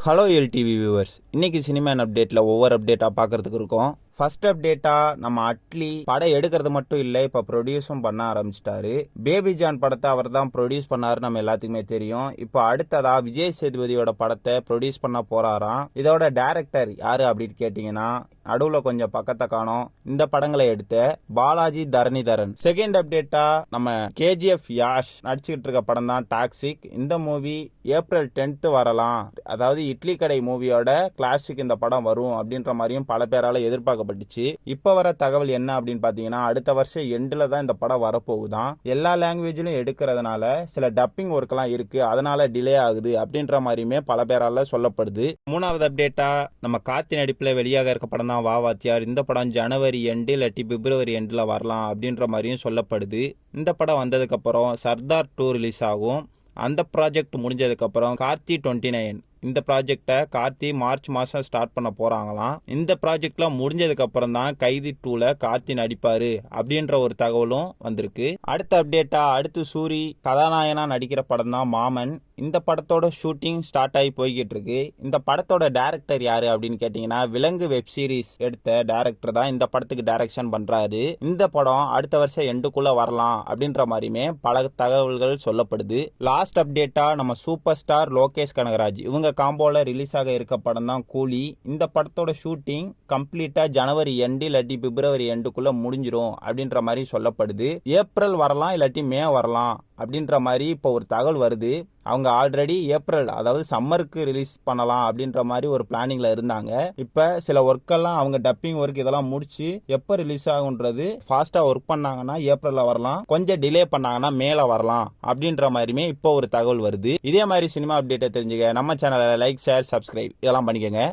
Hello LTV viewers, இன்னைக்கு சினிமான் அப்டேட்டில் ஒவ்வொரு அப்டேட்டாக பார்க்கறதுக்கு இருக்கும். ஃபர்ஸ்ட் அப்டேட்டாக நம்ம அட்லி படம் எடுக்கிறது மட்டும் இல்லை, இப்போ ப்ரொடியூஸும் பண்ண ஆரம்பிச்சிட்டாரு. பேபி ஜான் படத்தை அவர் தான் ப்ரொடியூஸ் பண்ணாரு, நம்ம எல்லாத்துக்குமே தெரியும். இப்போ அடுத்ததா விஜய் சேதுபதியோட படத்தை ப்ரொடியூஸ் பண்ண போறாராம். இதோட டைரக்டர் யாரு அப்படின்னு கேட்டீங்கன்னா, நடுவில் கொஞ்சம் பக்கத்தை காணோம், இந்த படங்களை எடுத்த பாலாஜி தரணிதரன். செகண்ட் அப்டேட்டா நம்ம கேஜிஎஃப் யாஷ் நடிச்சுக்கிட்டு இருக்க படம் தான் டாக்ஸிக். இந்த மூவி ஏப்ரல் 10th வரலாம், அதாவது இட்லி கடை மூவியோட கிளாசிக் இந்த படம் வரும் அப்படின்ற மாதிரியும் பல பேரால எதிர்பார்க்கப்பட்டுச்சு. இப்ப வர தகவல் என்ன அப்படின்னு பாத்தீங்கன்னா, அடுத்த வருஷம் எண்டில் தான் இந்த படம் வரப்போகுதான். எல்லா லாங்குவேஜிலும் எடுக்கிறதுனால சில டப்பிங் ஒர்க் எல்லாம் இருக்கு, அதனால டிலே ஆகுது அப்படின்ற மாதிரியுமே பல பேரால சொல்லப்படுது. மூணாவது அப்டேட்டா நம்ம கார்த்தி நடிப்புல வெளியாக இருக்க படம் தான் வாத்தியார். இந்த படம் ஜனவரி எண்டு இல்லாட்டி பிப்ரவரி எண்டில் வரலாம் அப்படின்ற மாதிரியும் சொல்லப்படுது. இந்த படம் வந்ததுக்கு அப்புறம் சர்தார் 2 ரிலீஸ் ஆகும். அந்த ப்ராஜெக்ட் முடிஞ்சதுக்கு அப்புறம் கார்த்தி 29 இந்த ப்ராஜெக்டை கார்த்தி மார்ச் மாதம் ஸ்டார்ட் பண்ண போகிறாங்களாம். இந்த ப்ராஜெக்ட்லாம் முடிஞ்சதுக்கு அப்புறம் தான் கைதி 2ல கார்த்தி நடிப்பாரு அப்படின்ற ஒரு தகவலும் வந்திருக்கு. அடுத்த அப்டேட்டா அடுத்து சூரி கதாநாயகனா நடிக்கிற படம் தான் மாமன். இந்த படத்தோட ஷூட்டிங் ஸ்டார்ட் ஆகி போய்கிட்டு இருக்கு. இந்த படத்தோட டைரக்டர் யாரு அப்படின்னு கேட்டீங்கன்னா, விலங்கு வெப் சீரிஸ் எடுத்த டைரக்டர் தான் இந்த படத்துக்கு டைரக்ஷன் பண்றாரு. இந்த படம் அடுத்த வருஷம் எண்டுக்குள்ள வரலாம் அப்படின்ற மாதிரியுமே பல தகவல்கள் சொல்லப்படுது. லாஸ்ட் அப்டேட்டா நம்ம சூப்பர் ஸ்டார் லோகேஷ் கனகராஜ் இவங்க காம்போல ரிலீஸ் ஆக இருக்க படம் தான் கூலி. இந்த படத்தோட ஷூட்டிங் கம்ப்ளீட்டா ஜனவரி எண்டு இல்லாட்டி பிப்ரவரி எண்டுக்குள்ள முடிஞ்சிரும் அப்படின்ற மாதிரி சொல்லப்படுது. ஏப்ரல் வரலாம் இல்லாட்டி மே வரலாம் அப்படின்ற மாதிரி இப்போ ஒரு தகவல் வருது. அவங்க ஆல்ரெடி ஏப்ரல், அதாவது சம்மருக்கு ரிலீஸ் பண்ணலாம் அப்படின்ற மாதிரி ஒரு பிளானிங்ல இருந்தாங்க. இப்போ சில ஒர்க்கெல்லாம் அவங்க டப்பிங் ஒர்க் இதெல்லாம் முடிச்சு எப்போ ரிலீஸ் ஆகுன்றது ஃபாஸ்டா ஒர்க் பண்ணாங்கன்னா ஏப்ரல்ல வரலாம், கொஞ்சம் டிலே பண்ணாங்கன்னா மேல வரலாம் அப்படின்ற மாதிரியுமே இப்போ ஒரு தகவல் வருது. இதே மாதிரி சினிமா அப்டேட்டை தெரிஞ்சுக்க நம்ம சேனலை லைக், ஷேர், சப்ஸ்கிரைப் இதெல்லாம் பண்ணிக்கோங்க.